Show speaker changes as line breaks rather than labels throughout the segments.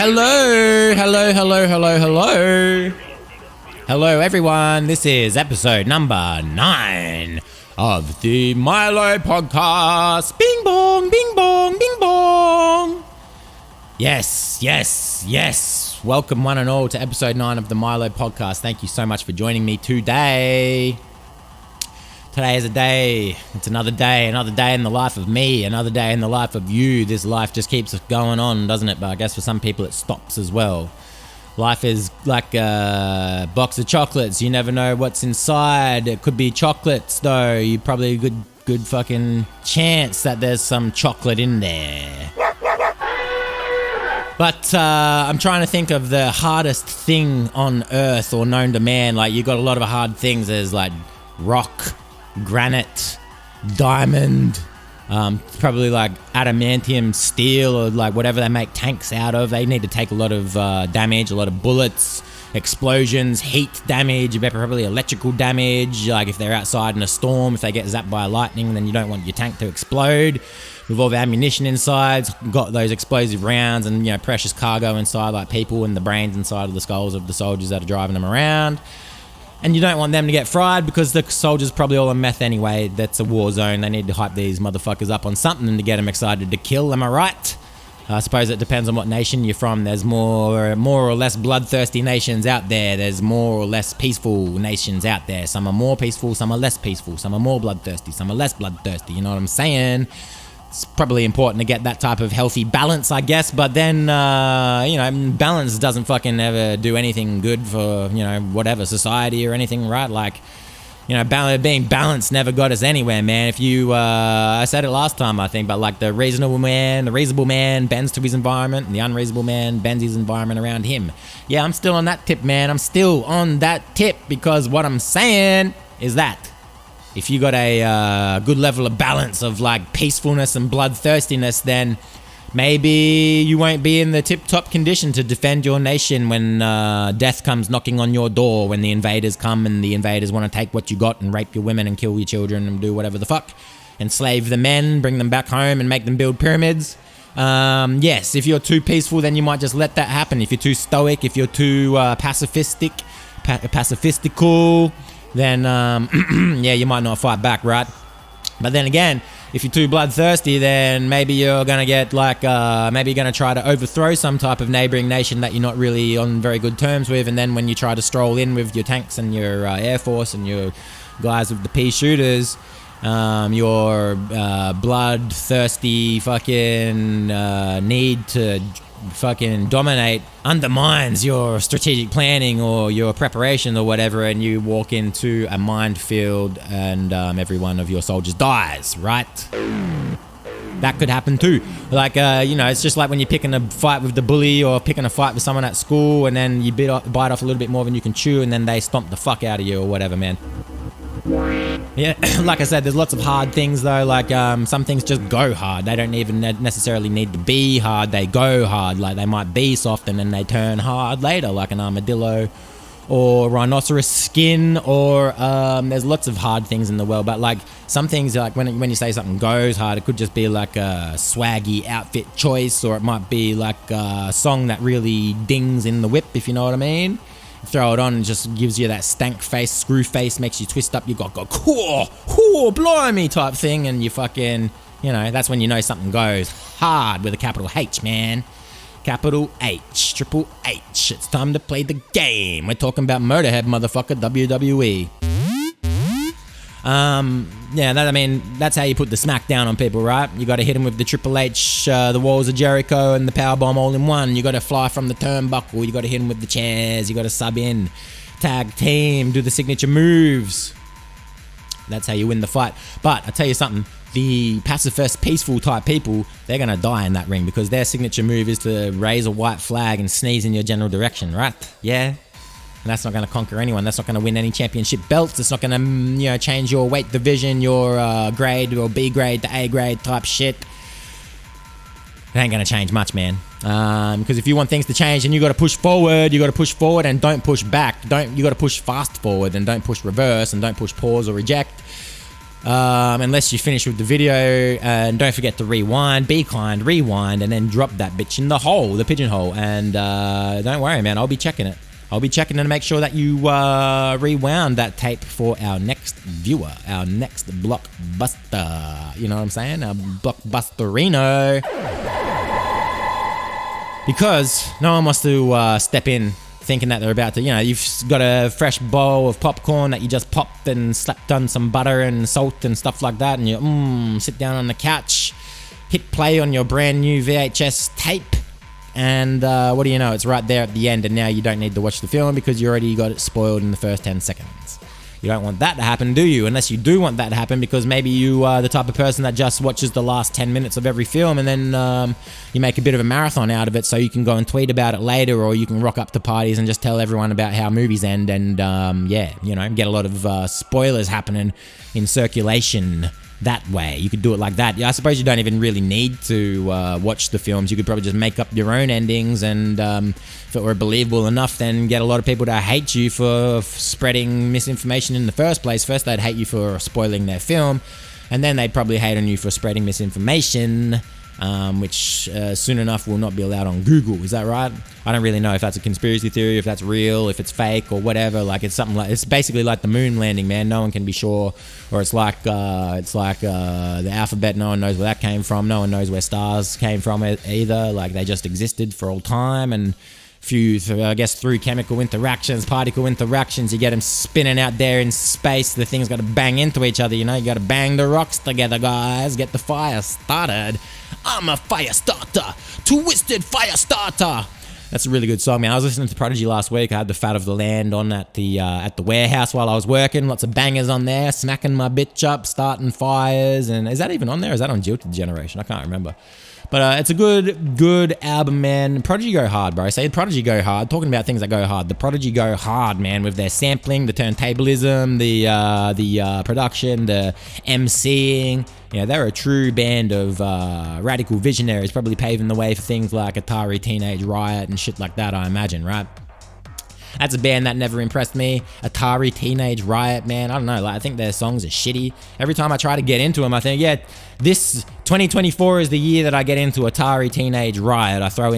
Hello everyone, this is episode number 9 of the Milo Podcast. Bing bong, bing bong, bing bong. Yes. Welcome one and all to episode 9 of the Milo Podcast. Thank you so much for joining me today. Today is a day, it's another day in the life of me, another day in the life of you. This life just keeps going on, doesn't it? But I guess for some people it stops as well. Life is like a box of chocolates. You never know what's inside. It could be chocolates though. You probably a good fucking chance that there's some chocolate in there. But I'm trying to think of the hardest thing on earth or known to man. Like, you got a lot of hard things. There's like rock, granite, diamond, probably like adamantium, steel, or like whatever they make tanks out of. They need to take a lot of damage, a lot of bullets, explosions, heat damage, probably electrical damage. Like if they're outside in a storm, if they get zapped by lightning, then you don't want your tank to explode. With all the ammunition inside, got those explosive rounds and, you know, precious cargo inside, like people and the brains inside of the skulls of the soldiers that are driving them around. And you don't want them to get fried because the soldiers probably all on meth anyway. That's a war zone. They need to hype these motherfuckers up on something to get them excited to kill. Am I right? I suppose it depends on what nation you're from. There's more or less bloodthirsty nations out there. There's more or less peaceful nations out there. Some are more peaceful, some are less peaceful. Some are more bloodthirsty, some are less bloodthirsty. You know what I'm saying? It's probably important to get that type of healthy balance, I guess, but then, balance doesn't fucking ever do anything good for, whatever, society or anything, right? Like, being balanced never got us anywhere, man. If you, I said it last time, I think, but like the reasonable man bends to his environment, and the unreasonable man bends his environment around him. Yeah, I'm still on that tip, man. I'm still on that tip, because what I'm saying is that if you got a good level of balance of like peacefulness and bloodthirstiness, then maybe you won't be in the tip-top condition to defend your nation when death comes knocking on your door, when the invaders come and the invaders want to take what you got and rape your women and kill your children and do whatever the fuck, enslave the men, bring them back home and make them build pyramids. Yes, if you're too peaceful, then you might just let that happen. If you're too stoic, if you're too pacifistical, then you might not fight back, right? But then again, if you're too bloodthirsty, then maybe you're gonna get like maybe you're gonna try to overthrow some type of neighboring nation that you're not really on very good terms with, and then when you try to stroll in with your tanks and your air force and your guys with the pea shooters, your bloodthirsty fucking need to fucking dominate undermines your strategic planning or your preparation or whatever, and you walk into a minefield and every one of your soldiers dies, right? That could happen too. Like, it's just like when you're picking a fight with the bully or picking a fight with someone at school, and then you bite off a little bit more than you can chew, and then they stomp the fuck out of you or whatever, man. Yeah, like I said, there's lots of hard things though. Like some things just go hard. They don't even necessarily need to be hard. They go hard. Like they might be soft and then they turn hard later, like an armadillo or rhinoceros skin. Or there's lots of hard things in the world. But like some things, like when you say something goes hard, it could just be like a swaggy outfit choice, or it might be like a song that really dings in the whip, if you know what I mean. Throw it on and just gives you that stank face, screw face, makes you twist up. You got cool, blimey type thing, and you fucking, that's when you know something goes hard with a capital H, man. Capital H, triple H. It's time to play the game. We're talking about Motorhead, motherfucker, WWE. That's how you put the smack down on people, right? You got to hit them with the Triple H, the Walls of Jericho, and the Powerbomb all in one. You got to fly from the turnbuckle. You got to hit them with the chairs. You got to sub in, tag team, do the signature moves. That's how you win the fight. But I tell you something, the pacifist, peaceful type people, they're going to die in that ring, because their signature move is to raise a white flag and sneeze in your general direction, right? Yeah. And that's not going to conquer anyone. That's not going to win any championship belts. It's not going to, change your weight division, your grade, or B grade to A grade type shit. It ain't going to change much, man. Because if you want things to change, then you got to push forward. You got to push forward and don't push back. You got to push fast forward and don't push reverse and don't push pause or reject. unless you finish with the video. And don't forget to rewind, be kind, rewind, and then drop that bitch in the hole, the pigeonhole. And don't worry, man, I'll be checking it. I'll be checking to make sure that you rewound that tape for our next viewer, our next blockbuster. You know what I'm saying? A blockbusterino. Because no one wants to step in thinking that they're about to, you've got a fresh bowl of popcorn that you just popped and slapped on some butter and salt and stuff like that, and you sit down on the couch, hit play on your brand new VHS tape, and what do you know, it's right there at the end, and now you don't need to watch the film because you already got it spoiled in the first 10 seconds. You don't want that to happen, do you? Unless you do want that to happen because maybe you are the type of person that just watches the last 10 minutes of every film and then you make a bit of a marathon out of it so you can go and tweet about it later, or you can rock up to parties and just tell everyone about how movies end and, get a lot of spoilers happening in circulation that way. You could do it like that. Yeah, I suppose you don't even really need to watch the films. You could probably just make up your own endings, and if it were believable enough, then get a lot of people to hate you for spreading misinformation in the first place. First, they'd hate you for spoiling their film, and then they'd probably hate on you for spreading misinformation, which soon enough will not be allowed on Google. Is that right? I don't really know if that's a conspiracy theory, if that's real, if it's fake or whatever. Like it's basically like the moon landing, man. No one can be sure. Or it's like the alphabet. No one knows where that came from. No one knows where stars came from either. Like they just existed for all time, and through chemical interactions, particle interactions, you get them spinning out there in space. The things got to bang into each other, you got to bang the rocks together, guys. Get the fire started. I'm a fire starter, twisted fire starter. That's a really good song, man. I was listening to Prodigy last week. I had the Fat of the Land on at the warehouse while I was working. Lots of bangers on there, smacking my bitch up, starting fires. And is that even on there? Is that on Jilted Generation? I can't remember. But it's a good album, man. Prodigy go hard, bro. I say Prodigy go hard. Talking about things that go hard. The Prodigy go hard, man, with their sampling, the turntablism, the production, the MCing. They're a true band of radical visionaries, probably paving the way for things like Atari Teenage Riot and shit like that, I imagine, right? That's a band that never impressed me. Atari Teenage Riot, man. I don't know. I think their songs are shitty. Every time I try to get into them, I think, this 2024 is the year that I get into Atari Teenage Riot. I throw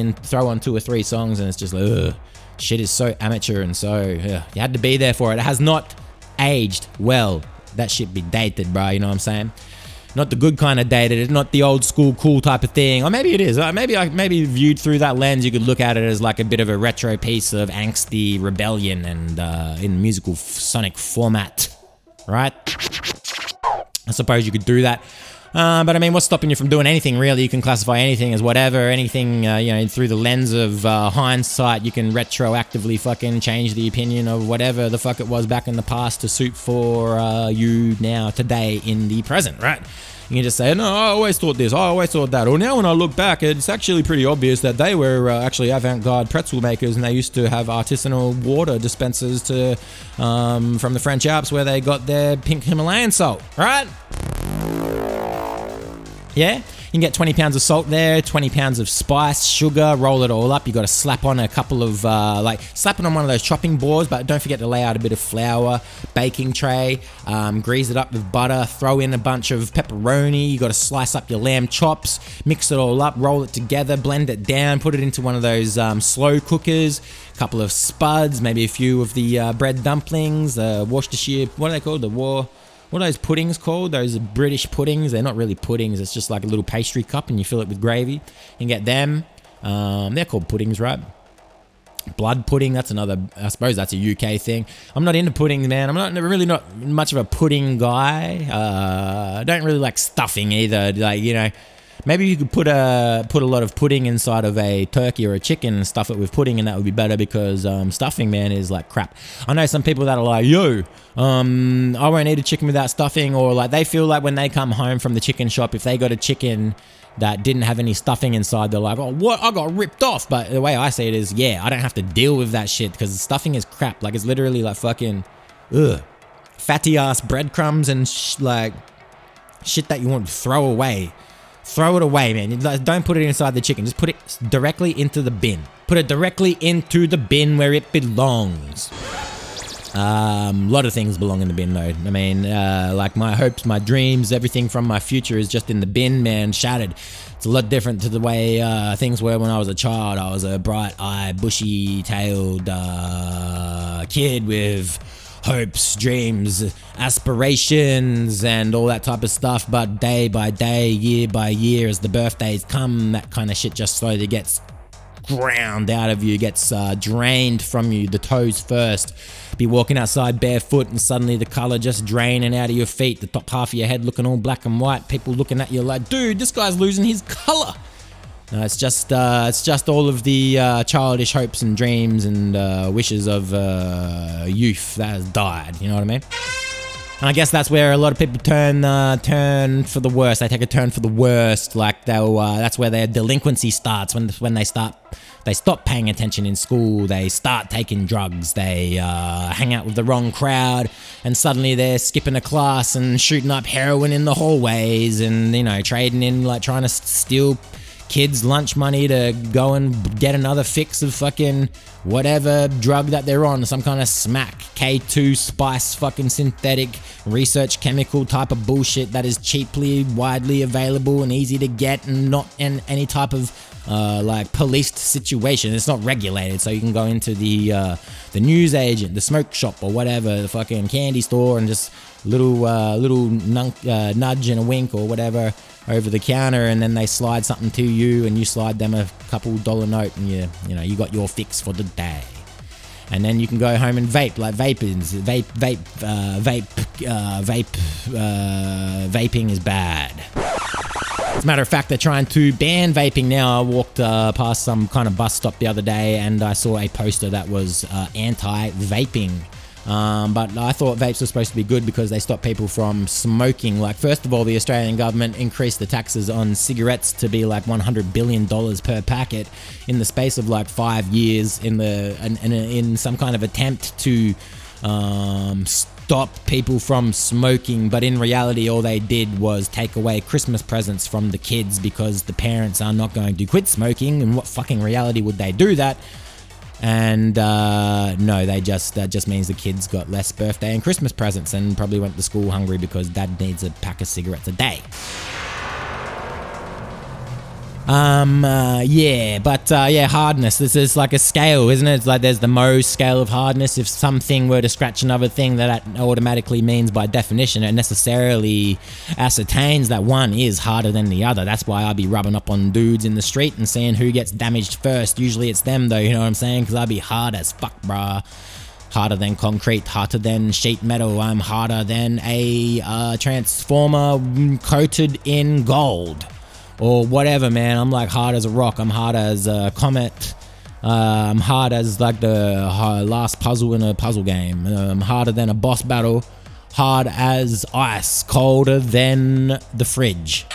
on 2 or 3 songs and it's just ugh. Shit is so amateur and so you had to be there for it. It has not aged well. That shit be dated, bro. You know what I'm saying? Not the good kind of dated. It's not the old school cool type of thing. Or maybe it is. Maybe viewed through that lens, you could look at it as like a bit of a retro piece of angsty rebellion and in musical sonic format, right? I suppose you could do that. But I mean, what's stopping you from doing anything, really? You can classify anything as whatever, anything, through the lens of hindsight. You can retroactively fucking change the opinion of whatever the fuck it was back in the past to suit for you now, today, in the present, right? You can just say, no, I always thought this, I always thought that. Or now when I look back, it's actually pretty obvious that they were actually avant-garde pretzel makers, and they used to have artisanal water dispensers from the French Alps where they got their pink Himalayan salt, right? Yeah, you can get 20 pounds of salt there, 20 pounds of spice, sugar, roll it all up. You got to slap on a couple of, slap it on one of those chopping boards, but don't forget to lay out a bit of flour, baking tray, grease it up with butter, throw in a bunch of pepperoni. You got to slice up your lamb chops, mix it all up, roll it together, blend it down, put it into one of those slow cookers, a couple of spuds, maybe a few of the bread dumplings, Worcestershire, what are they called? What are those puddings called? Those British puddings. They're not really puddings. It's just like a little pastry cup and you fill it with gravy. You can get them. They're called puddings, right? Blood pudding, that's another, I suppose that's a UK thing. I'm not into puddings, man. I'm not much of a pudding guy. I don't really like stuffing either. Maybe you could put a lot of pudding inside of a turkey or a chicken and stuff it with pudding, and that would be better because stuffing, man, is like crap. I know some people that are like, I won't eat a chicken without stuffing, or like they feel like when they come home from the chicken shop, if they got a chicken that didn't have any stuffing inside, they're like, oh, what? I got ripped off. But the way I say it is, I don't have to deal with that shit because stuffing is crap. Like, it's literally like fucking fatty ass breadcrumbs and shit that you want to throw away. Throw it away, man. Don't put it inside the chicken. Just put it directly into the bin. Put it directly into the bin where it belongs. A lot of things belong in the bin, though. I mean, like my hopes, my dreams, everything from my future is just in the bin, man, shattered. It's a lot different to the way things were when I was a child. I was a bright-eyed, bushy-tailed kid with hopes, dreams, aspirations, and all that type of stuff. But day by day, year by year, as the birthdays come, that kind of shit just slowly gets ground out of you, gets drained from you, the toes first. Be walking outside barefoot and suddenly the color just draining out of your feet, the top half of your head looking all black and white, people looking at you like, dude, this guy's losing his color. No, it's just all of the childish hopes and dreams and wishes of youth that has died, you know what I mean? And I guess that's where a lot of people turn for the worst. They take a turn for the worst. Like that's where their delinquency starts when they stop paying attention in school. They start taking drugs. They hang out with the wrong crowd, and suddenly they're skipping a class and shooting up heroin in the hallways, and trading in, like trying to steal kids' lunch money to go and get another fix of fucking whatever drug that they're on, some kind of smack, K2 spice, fucking synthetic research chemical type of bullshit that is cheaply, widely available and easy to get, and not in any type of like policed situation. It's not regulated, so you can go into the news agent, the smoke shop or whatever, the fucking candy store, and just little nudge and a wink or whatever over the counter, and then they slide something to you, and you slide them a couple $1 note, and you got your fix for the day. And then you can go home and vape, like vaping is bad. As a matter of fact, they're trying to ban vaping now. I walked past some kind of bus stop the other day, and I saw a poster that was anti-vaping. But I thought vapes were supposed to be good because they stop people from smoking. Like, first of all, the Australian government increased the taxes on cigarettes to be like $100 billion per packet in the space of like 5 years in some kind of attempt to stop people from smoking. But in reality, all they did was take away Christmas presents from the kids because the parents are not going to quit smoking. And what fucking reality would they do that? And no, that just means the kids got less birthday and Christmas presents and probably went to school hungry because dad needs a pack of cigarettes a day. Hardness. This is like a scale, isn't it? It's like there's the Mohs scale of hardness. If something were to scratch another thing, that automatically means by definition it necessarily ascertains that one is harder than the other. That's why I'd be rubbing up on dudes in the street and seeing who gets damaged first. Usually it's them though, you know what I'm saying? Because I'd be hard as fuck, bruh. Harder than concrete, harder than sheet metal. I'm harder than a transformer coated in gold. Or whatever, man. I'm like hard as a rock. I'm hard as a comet. I'm hard as like the last puzzle in a puzzle game. I'm harder than a boss battle. Hard as ice. Colder than the fridge.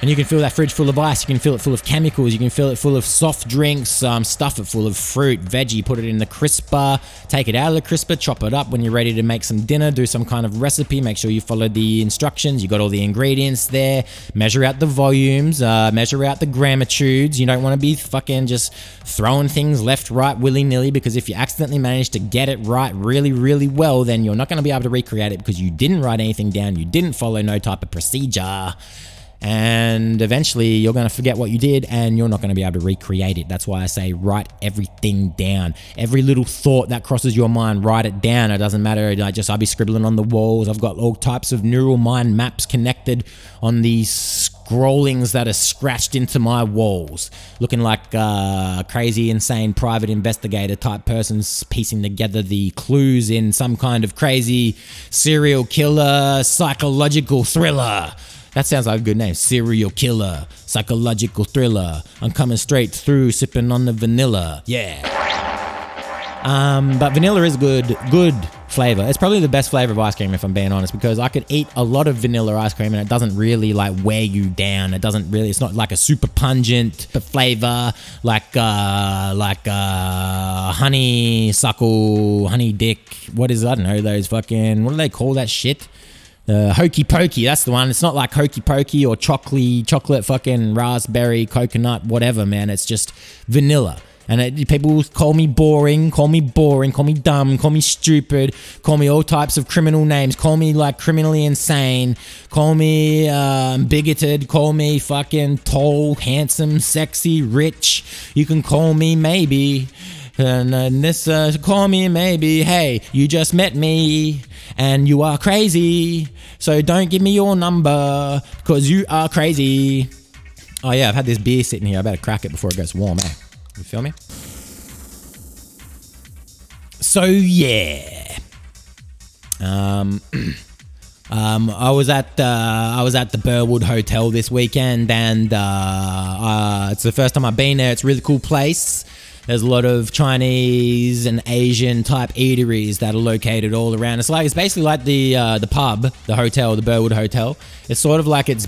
And you can fill that fridge full of ice, you can fill it full of chemicals, you can fill it full of soft drinks, stuff it full of fruit, veggie, put it in the crisper, take it out of the crisper, chop it up when you're ready to make some dinner, do some kind of recipe, make sure you follow the instructions, you got all the ingredients there, measure out the volumes, measure out the grammatureds. You don't want to be fucking just throwing things left, right, willy-nilly, because if you accidentally manage to get it right really, really well, then you're not going to be able to recreate it because you didn't write anything down, you didn't follow no type of procedure. And eventually you're going to forget what you did and you're not going to be able to recreate it. That's why I say write everything down. Every little thought that crosses your mind, write it down. It doesn't matter. I'll be scribbling on the walls. I've got all types of neural mind maps connected on these scrollings that are scratched into my walls, looking like crazy, insane private investigator type persons piecing together the clues in some kind of crazy serial killer psychological thriller. That sounds like a good name. Serial killer, psychological thriller. I'm coming straight through, sipping on the vanilla. Yeah. But vanilla is good flavor. It's probably the best flavor of ice cream, if I'm being honest, because I could eat a lot of vanilla ice cream and it doesn't really like wear you down. It's not like a super pungent flavor like honeysuckle, honey dick. What is, I don't know, those fucking, what do they call that shit? Hokey Pokey, that's the one. It's not like Hokey Pokey or chocolate fucking raspberry, coconut, whatever, man. It's just vanilla. And people call me boring, call me dumb, call me stupid, call me all types of criminal names, call me like criminally insane, call me bigoted, call me fucking tall, handsome, sexy, rich. You can call me maybe. And this, call me maybe. Hey, you just met me and you are crazy. So don't give me your number because you are crazy. Oh yeah, I've had this beer sitting here. I better crack it before it gets warm, eh? You feel me? So yeah, I was at the Burwood Hotel this weekend, and it's the first time I've been there. It's a really cool place. There's a lot of Chinese and Asian type eateries that are located all around. It's basically like the pub, the hotel, the Burwood Hotel. It's sort of like it's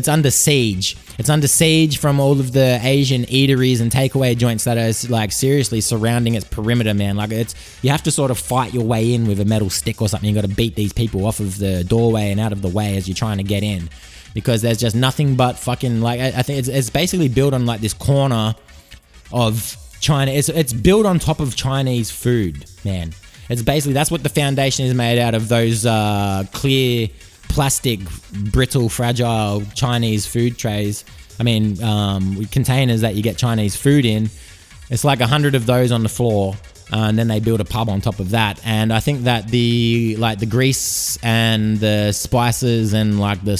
under siege. It's under siege from all of the Asian eateries and takeaway joints that are like seriously surrounding its perimeter, man. Like you have to sort of fight your way in with a metal stick or something. You got to beat these people off of the doorway and out of the way as you're trying to get in, because there's just nothing but fucking like I think it's basically built on like this corner of China. It's built on top of Chinese food, man. It's basically, that's what the foundation is made out of, those clear plastic, brittle, fragile Chinese food trays. I mean, containers that you get Chinese food in. It's like 100 of those on the floor, and then they build a pub on top of that. And I think that the grease and the spices and like the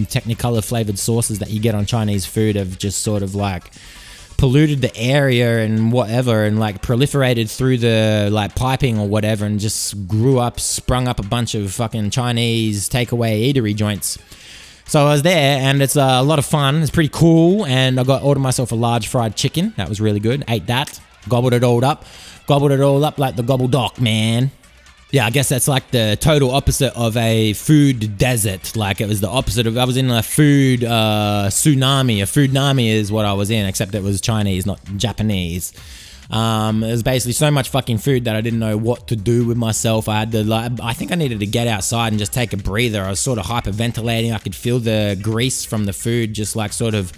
Technicolor flavored sauces that you get on Chinese food have just sort of like polluted the area and whatever, and like proliferated through the like piping or whatever, and just sprung up a bunch of fucking Chinese takeaway eatery joints. So I was there, and it's a lot of fun. It's pretty cool, and I ordered myself a large fried chicken. That was really good. Ate that, gobbled it all up like the gobble doc, man. Yeah, I guess that's like the total opposite of a food desert. Like it was the opposite of, I was in a food tsunami. A foodnami is what I was in, except it was Chinese, not Japanese. It was basically so much fucking food that I didn't know what to do with myself. I think I needed to get outside and just take a breather. I was sort of hyperventilating. I could feel the grease from the food just like sort of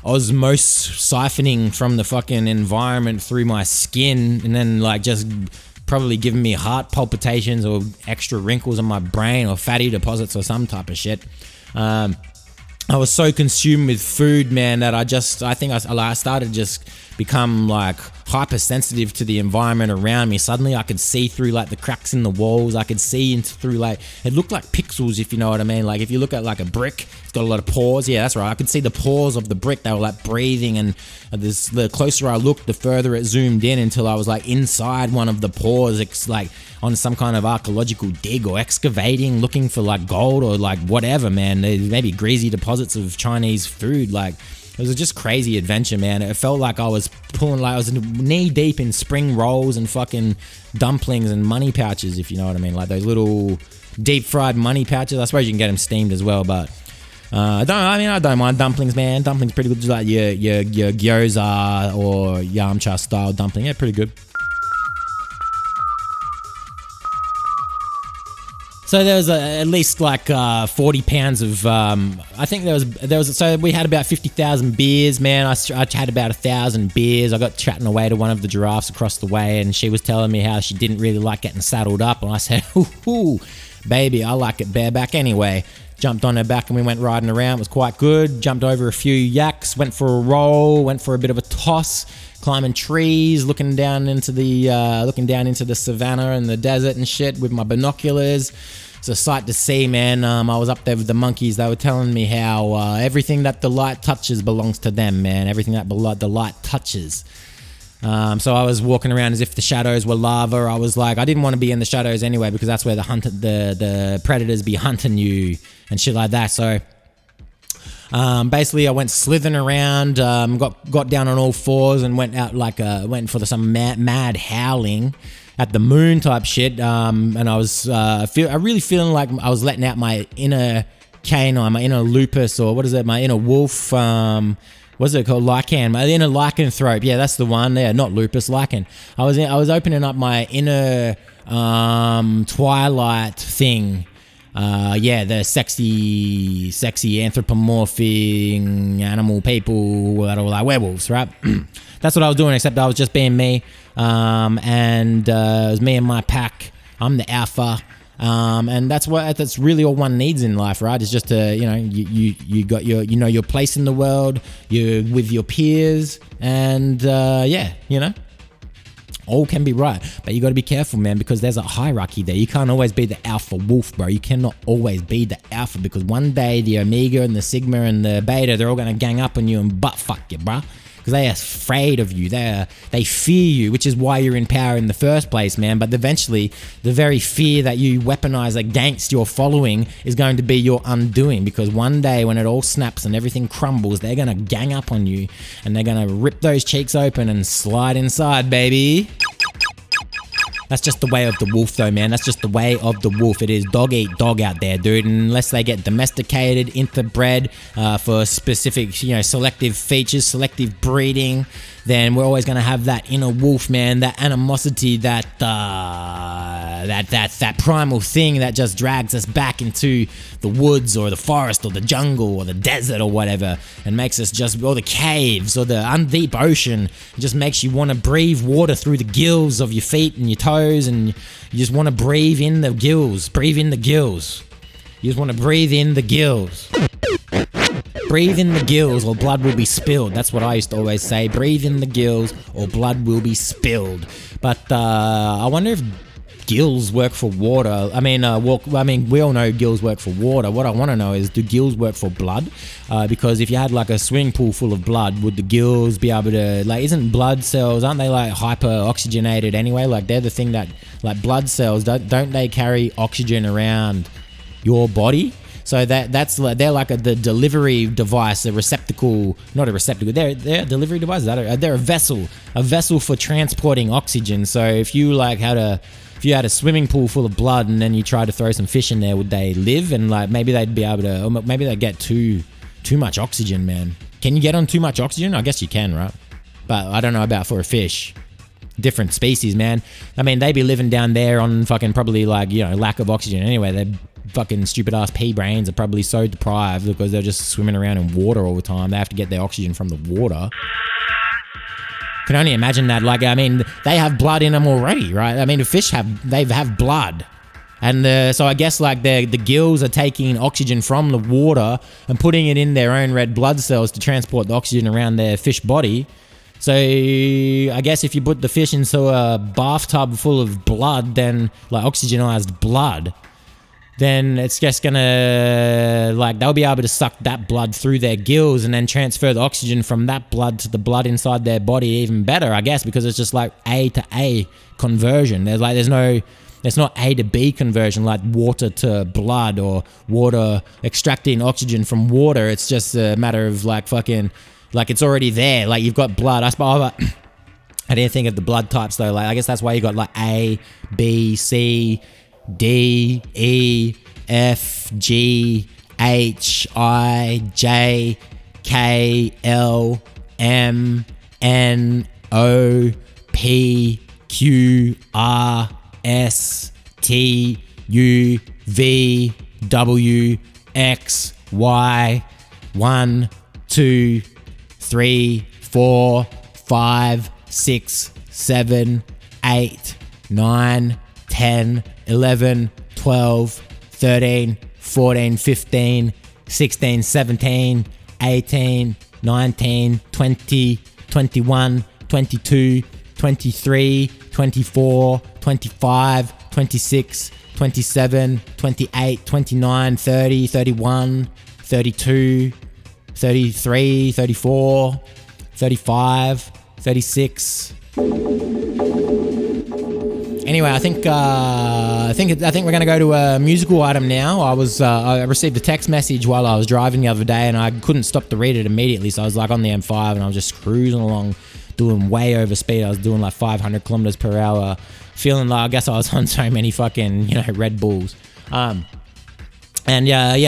osmosis siphoning from the fucking environment through my skin, and then like just probably giving me heart palpitations or extra wrinkles on my brain or fatty deposits or some type of shit. I was so consumed with food, man, that I think I started just become like hypersensitive to the environment around me. Suddenly I could see through like the cracks in the walls. I could see through like, it looked like pixels, if you know what I mean. Like if you look at like a brick, it's got a lot of pores. Yeah, that's right. I could see the pores of the brick. They were like breathing, and the closer I looked, the further it zoomed in until I was like inside one of the pores. It's like on some kind of archaeological dig or excavating, looking for like gold or like whatever, man. There's maybe greasy deposits of Chinese food. Like it was just crazy adventure, man. It felt like I was knee deep in spring rolls and fucking dumplings and money pouches, if you know what I mean. Like those little deep fried money pouches. I suppose you can get them steamed as well, but I don't mind dumplings, man. Dumplings pretty good, just like your gyoza or yamcha style dumpling. Yeah, pretty good. So there was at least like 40 pounds of, I think there was, so we had about 50,000 beers, man. I had about 1,000 beers. I got chatting away to one of the giraffes across the way, and she was telling me how she didn't really like getting saddled up. And I said, ooh, baby, I like it bareback anyway. Jumped on her back and we went riding around. It was quite good. Jumped over a few yaks, went for a roll, went for a bit of a toss, climbing trees, looking down into the savannah and the desert and shit with my binoculars. It's a sight to see, man. I was up there with the monkeys. They were telling me how everything that the light touches belongs to them, man. Everything that the light touches. So I was walking around as if the shadows were lava. I was like, I didn't want to be in the shadows anyway, because that's where the predators be hunting you and shit like that. So basically I went slithering around, got down on all fours and went out went for some mad howling at the moon type shit. And I was really feeling like I was letting out my inner canine, my inner lupus, or what is it, my inner wolf, what's it called? Lycan. My inner lycanthrope. Yeah, that's the one. Yeah, not lupus, lichen. I was opening up my inner twilight thing. the sexy anthropomorphic animal people that are like werewolves, right? That's what I was doing, except I was just being me, and it was me and my pack. I'm the alpha, and that's really all one needs in life, right? It's just to, you got your place in the world, you're with your peers, and all can be right, but you got to be careful, man, because there's a hierarchy there. You can't always be the alpha wolf, bro. You cannot always be the alpha, because one day the omega and the sigma and the beta, they're all going to gang up on you and butt fuck you, bro, because they are afraid of you. They fear you, which is why you're in power in the first place, man. But eventually, the very fear that you weaponize against your following is going to be your undoing, because one day when it all snaps and everything crumbles, they're going to gang up on you and they're going to rip those cheeks open and slide inside, baby. That's just the way of the wolf, though, man. That's just the way of the wolf. It is dog eat dog out there, dude. And unless they get domesticated, interbred for specific, selective features, selective breeding, then we're always going to have that inner wolf, man. That animosity, that primal thing that just drags us back into the woods or the forest or the jungle or the desert or whatever, and makes us or the caves or the undeep ocean. It just makes you want to breathe water through the gills of your feet and your toes, and you just want to breathe in the gills. You just want to breathe in the gills. Breathe in the gills or blood will be spilled. That's what I used to always say. Breathe in the gills or blood will be spilled. But I wonder if gills work for water. We all know gills work for water. What I want to know is, do gills work for blood? Because if you had like a swimming pool full of blood, would the gills be able to, isn't blood cells, aren't they like hyper oxygenated anyway? Like they're the thing that, like blood cells, don't they carry oxygen around your body? So they're like the delivery device, a receptacle, not a receptacle. They're a delivery device. They're a vessel for transporting oxygen. So if you had a swimming pool full of blood and then you try to throw some fish in there, would they live? And maybe they'd be able to, or maybe they get too much oxygen, man. Can you get on too much oxygen? I guess you can, right? But I don't know about for a fish. Different species, man. They'd be living down there on fucking probably lack of oxygen anyway. They're fucking stupid ass pea brains are probably so deprived because they're just swimming around in water all the time. They have to get their oxygen from the water. Can only imagine that. They have blood in them already, right? The fish have blood, and so I guess the gills are taking oxygen from the water and putting it in their own red blood cells to transport the oxygen around their fish body. So I guess if you put the fish into a bathtub full of blood, then oxygenized blood, then it's just gonna, they'll be able to suck that blood through their gills and then transfer the oxygen from that blood to the blood inside their body even better, I guess, because it's just A to A conversion. It's not A to B conversion like water to blood or water extracting oxygen from water. It's just a matter of it's already there. You've got blood. I didn't think of the blood types though. I guess that's why you got A, B, C, D, E, F, G, H, I, J, K, L, M, N, O, P, Q, R, S, T, U, V, W, X, Y, 1, 2, 3, 4, 5, 6, 7, 8, 9, 10, 11, 12, 13, 14, 15, 16, 17, 18, 19, 20, 21, 22, 23, 24, 25, 26, 27, 28, 29, 30, 31, 32, 33, 34, 35, 36. Anyway, I think we're gonna go to a musical item now. I received a text message while I was driving the other day, and I couldn't stop to read it immediately. So I was on the M5 and I was just cruising along, doing way over speed. I was doing 500 kilometers per hour, feeling I guess I was on so many fucking Red Bulls. I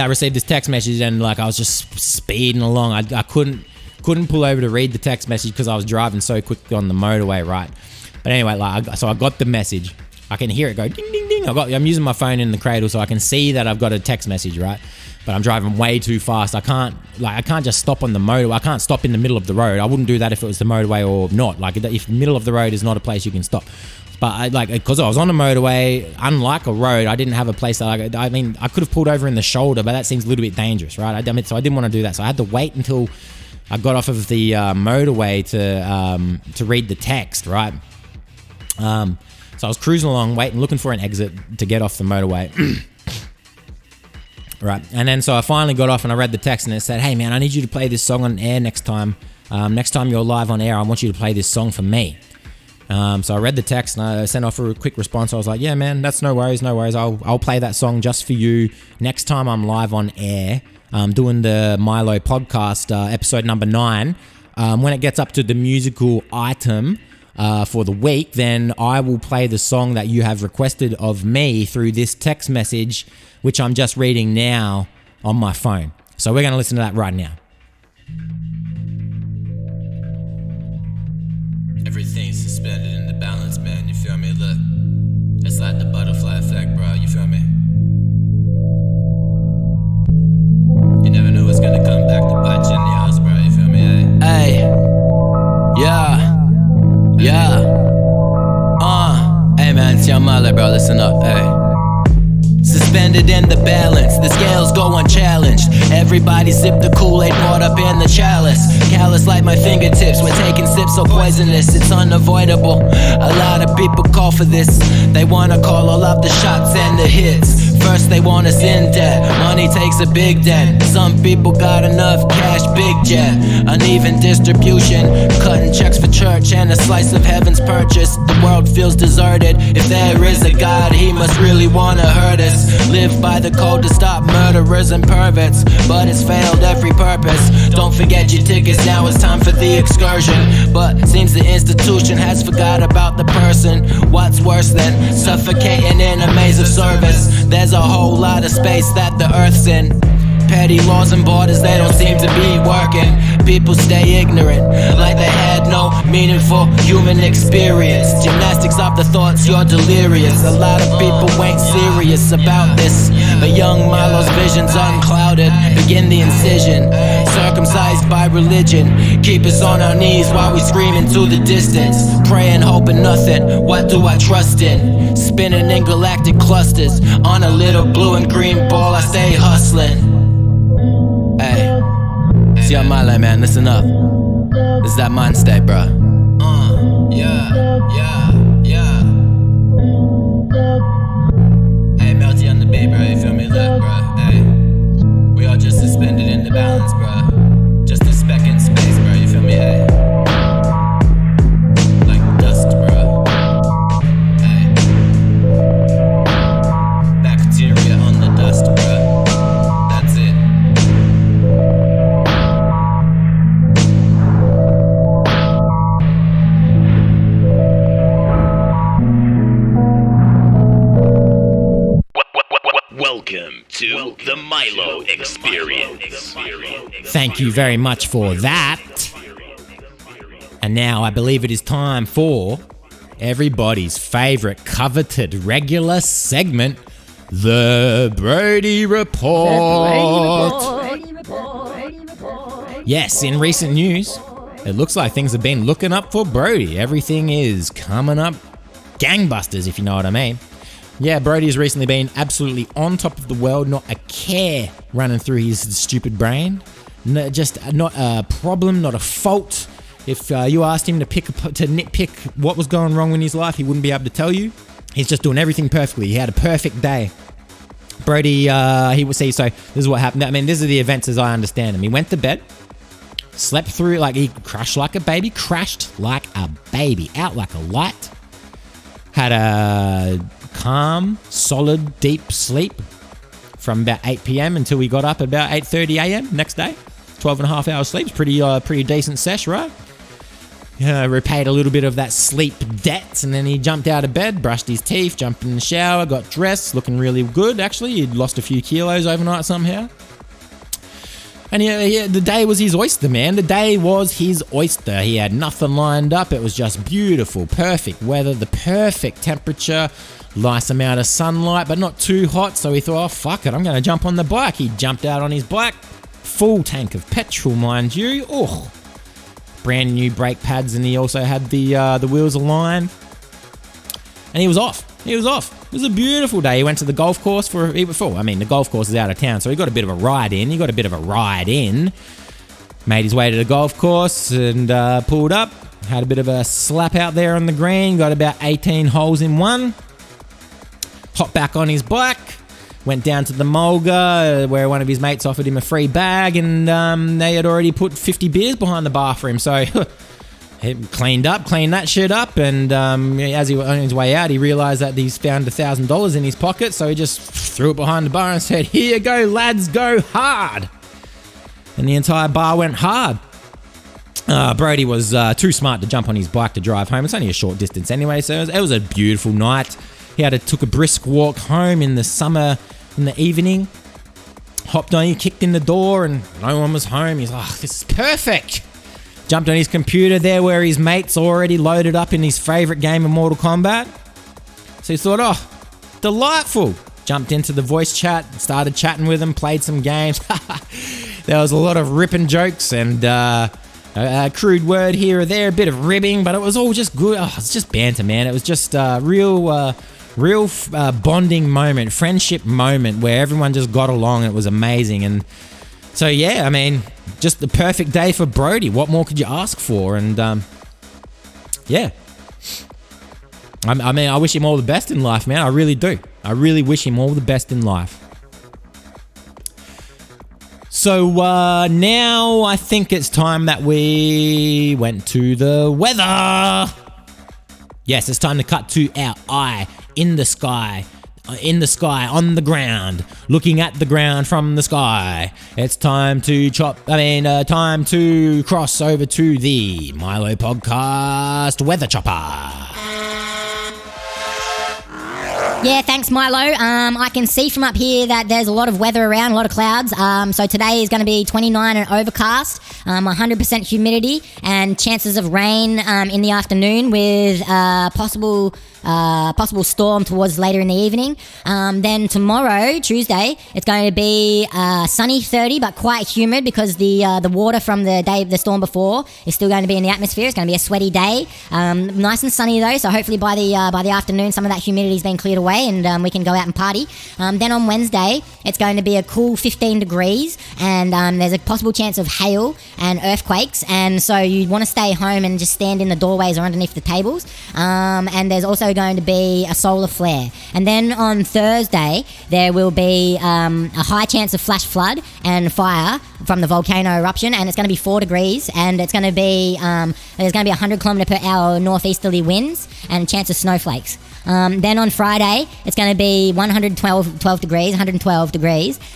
received this text message and I was just speeding along. I couldn't pull over to read the text message because I was driving so quick on the motorway, right? But anyway, so I got the message. I can hear it go ding, ding, ding. ding. I'm using my phone in the cradle so I can see that I've got a text message, right? But I'm driving way too fast. I can't just stop on the motorway. I can't stop in the middle of the road. I wouldn't do that if it was the motorway or not. Like, if the middle of the road is not a place you can stop. But because I was on the motorway, unlike a road, I didn't have a place that I could have pulled over in the shoulder, but that seems a little bit dangerous, right? So I didn't want to do that. So I had to wait until I got off of the motorway to read the text, right? So I was cruising along, looking for an exit to get off the motorway. Right. And then so I finally got off and I read the text and it said, hey man, I need you to play this song on air next time. Next time you're live on air, I want you to play this song for me. So I read the text and I sent off a quick response. I was like, yeah man, that's no worries. I'll play that song just for you next time I'm live on air. Doing the Milo Podcast, episode number 9. When it gets up to the musical item for the week, then I will play the song that you have requested of me through this text message, which I'm just reading now on my phone. So we're going to listen to that right now. Everything's suspended in the balance, man, you feel me? Look, it's like the butterfly effect, bro, you feel me? You never know what's gonna come back to bite you in the ass, bro, you feel me? Hey, yeah. Hey man, it's Young Milo, bro, listen up, hey. Suspended in the balance, the scales go unchallenged. Everybody sip the Kool-Aid poured up in the chalice. Callous like my fingertips, we're taking sips so poisonous, it's unavoidable. A lot of people call for this, they wanna call all of the shots and the hits. First they want us in debt, money takes a big dent. Some people got enough cash, big jet. Uneven distribution, cutting checks for church and a slice of heaven's purchase. The world feels deserted, if there is a God, he must really wanna hurt us. Live by the code to stop murderers and perverts, but it's failed every purpose. Don't forget your tickets, now it's time for the excursion. But seems the institution has forgot about the person. What's worse than suffocating in a maze of service? There's a whole lot of space that the earth's in. Petty laws and borders, they don't seem to be working. People stay ignorant, like they had no meaningful human experience. Gymnastics of the thoughts, you're delirious. A lot of people ain't serious about this, but young Milo's vision's unclouded. Begin the incision, circumcised by religion. Keep us on our knees while we scream into the distance. Praying, hoping nothing, what do I trust in? Spinning in galactic clusters, on a little blue and green ball I stay hustling. Hey, it's Young Milo, man, listen up. This is that mind state, bro. Yeah. Hey, Melty on the beat, bro, you feel me? Look, bro, hey. We all just suspended in the balance, bro. Just a speck in space, bro, you feel me? Hey. Like dust, bro. Hey. Bacteria on the dust, bro. That's it.
Welcome to the Milo Experience.
Thank you very much for that. And now I believe it is time for everybody's favorite coveted regular segment, the Brodie Report. Yes, in recent news, it looks like things have been looking up for Brodie. Everything is coming up gangbusters, if you know what I mean. Yeah, Brodie's recently been absolutely on top of the world, not a care running through his stupid brain. No, just not a problem, not a fault. If you asked him to nitpick what was going wrong in his life, he wouldn't be able to tell you. He's just doing everything perfectly. He had a perfect day. Brodie, he would say, so this is what happened. I mean, these are the events as I understand them. He went to bed, slept through, like he crashed like a baby, out like a light, had a calm, solid, deep sleep from about 8 p.m. until we got up about 8:30 a.m. next day. 12 and a half hours sleep. Pretty decent sesh, right? Repaid a little bit of that sleep debt, and then he jumped out of bed, brushed his teeth, jumped in the shower, got dressed, looking really good, actually. He'd lost a few kilos overnight somehow. And the day was his oyster, man. The day was his oyster. He had nothing lined up. It was just beautiful, perfect weather, the perfect temperature, nice amount of sunlight, but not too hot. So he thought, oh, fuck it, I'm going to jump on the bike. He jumped out on his bike. Full tank of petrol, mind you. Oh, brand new brake pads, and he also had the wheels aligned. And he was off. It was a beautiful day. He went to the golf course the golf course is out of town, so he got a bit of a ride in. Made his way to the golf course and pulled up. Had a bit of a slap out there on the green. Got about 18 holes in one. Hopped back on his bike. Went down to the Mulga where one of his mates offered him a free bag, and they had already put 50 beers behind the bar for him. So he cleaned that shit up, and as he was on his way out, he realised that he's found $1,000 in his pocket, so he just threw it behind the bar and said, "Here you go, lads, go hard." And the entire bar went hard. Brodie was too smart to jump on his bike to drive home. It's only a short distance anyway, so it was a beautiful night. He took a brisk walk home in the evening. Hopped on, he kicked in the door and no one was home. He's like, this is perfect. Jumped on his computer there where his mate's already loaded up in his favourite game of Mortal Kombat. So he thought, oh, delightful. Jumped into the voice chat, started chatting with him, played some games. There was a lot of ripping jokes and a crude word here or there, a bit of ribbing, but it was all just good. Oh, it's just banter, man. It was just a real bonding moment, friendship moment where everyone just got along. It was amazing. And so, yeah, I mean, just the perfect day for Brodie. What more could you ask for? And, yeah. I wish him all the best in life, man. I really do. I really wish him all the best in life. So now I think it's time that we went to the weather. Yes, it's time to cut to our eye in the sky, on the ground, looking at the ground from the sky. It's time to time to cross over to the Milo Podcast Weather Chopper.
Yeah, thanks, Milo. I can see from up here that there's a lot of weather around, a lot of clouds. So today is going to be 29 and overcast, 100% humidity, and chances of rain in the afternoon with possible storm towards later in the evening. Then tomorrow, Tuesday, it's going to be sunny 30, but quite humid because the water from the storm before is still going to be in the atmosphere. It's going to be a sweaty day. Nice and sunny though, so hopefully by the afternoon, some of that humidity's been cleared away and we can go out and party. Then on Wednesday, it's going to be a cool 15 degrees, and there's a possible chance of hail and earthquakes, and so you want to stay home and just stand in the doorways or underneath the tables. And there's also going to be a solar flare. And then on Thursday, there will be a high chance of flash flood and fire from the volcano eruption, and it's going to be 4 degrees, and it's going to be there's going to be 100 kilometre per hour northeasterly winds and a chance of snowflakes. Then on Friday, it's going to be 112 degrees.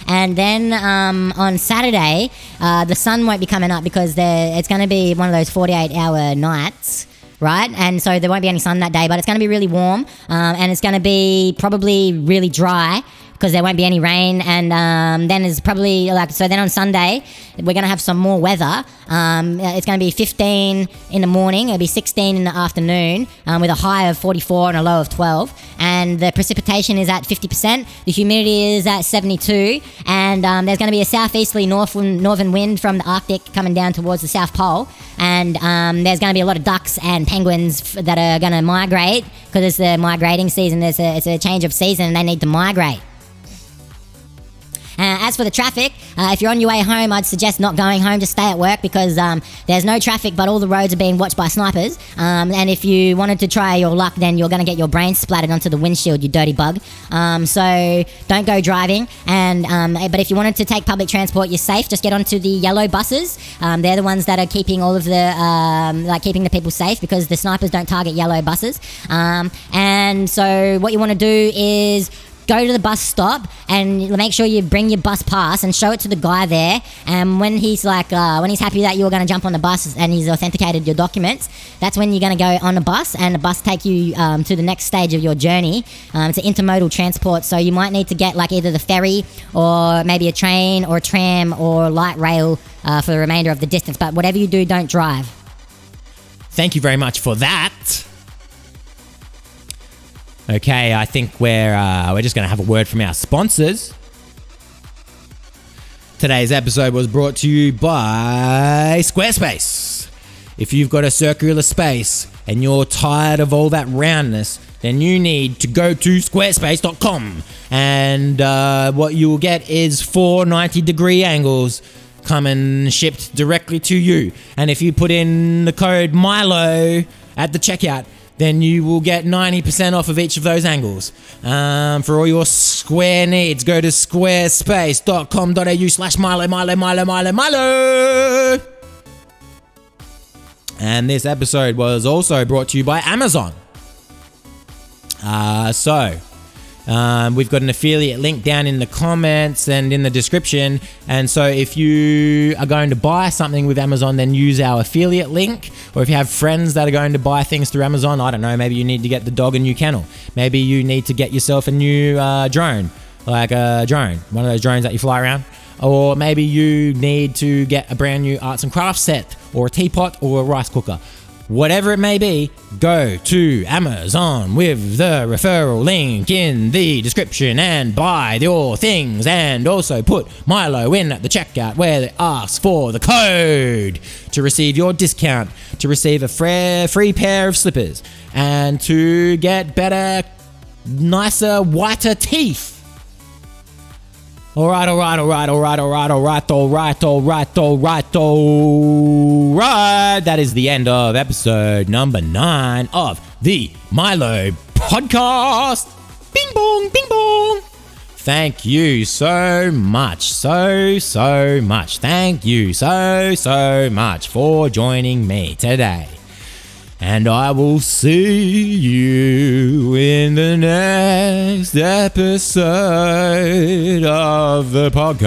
And then on Saturday, the sun won't be coming up because it's going to be one of those 48-hour nights, right? And so there won't be any sun that day, but it's going to be really warm, and it's going to be probably really dry because there won't be any rain. And then it's probably then on Sunday we're going to have some more weather. It's going to be 15 in the morning, it'll be 16 in the afternoon, with a high of 44 and a low of 12, and the precipitation is at 50%, the humidity is at 72, and there's going to be a southeasterly northern wind from the Arctic coming down towards the South Pole, and there's going to be a lot of ducks and penguins that are going to migrate because it's the migrating season. It's a change of season and they need to migrate. As for the traffic, if you're on your way home, I'd suggest not going home, just stay at work because there's no traffic, but all the roads are being watched by snipers. And if you wanted to try your luck, then you're going to get your brain splattered onto the windshield, you dirty bug. So don't go driving. But if you wanted to take public transport, you're safe. Just get onto the yellow buses. They're the ones that are keeping all of the keeping the people safe because the snipers don't target yellow buses. And so what you want to do is go to the bus stop and make sure you bring your bus pass and show it to the guy there. And when he's happy that you're going to jump on the bus and he's authenticated your documents, that's when you're going to go on the bus, and the bus take you to the next stage of your journey. It's an intermodal transport, so you might need to get either the ferry or maybe a train or a tram or light rail for the remainder of the distance. But whatever you do, don't drive.
Thank you very much for that. Okay, I think we're just going to have a word from our sponsors. Today's episode was brought to you by Squarespace. If you've got a circular space and you're tired of all that roundness, then you need to go to squarespace.com. And what you will get is 4 90-degree angles coming shipped directly to you. And if you put in the code Milo at the checkout, then you will get 90% off of each of those angles. For all your square needs, go to squarespace.com.au/Milo. And this episode was also brought to you by Amazon. We've got an affiliate link down in the comments and in the description. And so if you are going to buy something with Amazon, then use our affiliate link. Or if you have friends that are going to buy things through Amazon, I don't know, maybe you need to get the dog a new kennel. Maybe you need to get yourself a new drone, like a drone, one of those drones that you fly around. Or maybe you need to get a brand new arts and crafts set, or a teapot, or a rice cooker. Whatever it may be, go to Amazon with the referral link in the description and buy your things, and also put Milo in at the checkout where it asks for the code to receive your discount, to receive a free pair of slippers, and to get better, nicer, whiter teeth. All right. That is the end of episode number 9 of the Milo Podcast. Bing bong, bing bong. Thank you so much. Thank you so much for joining me today. And I will see you in the next episode of the podcast.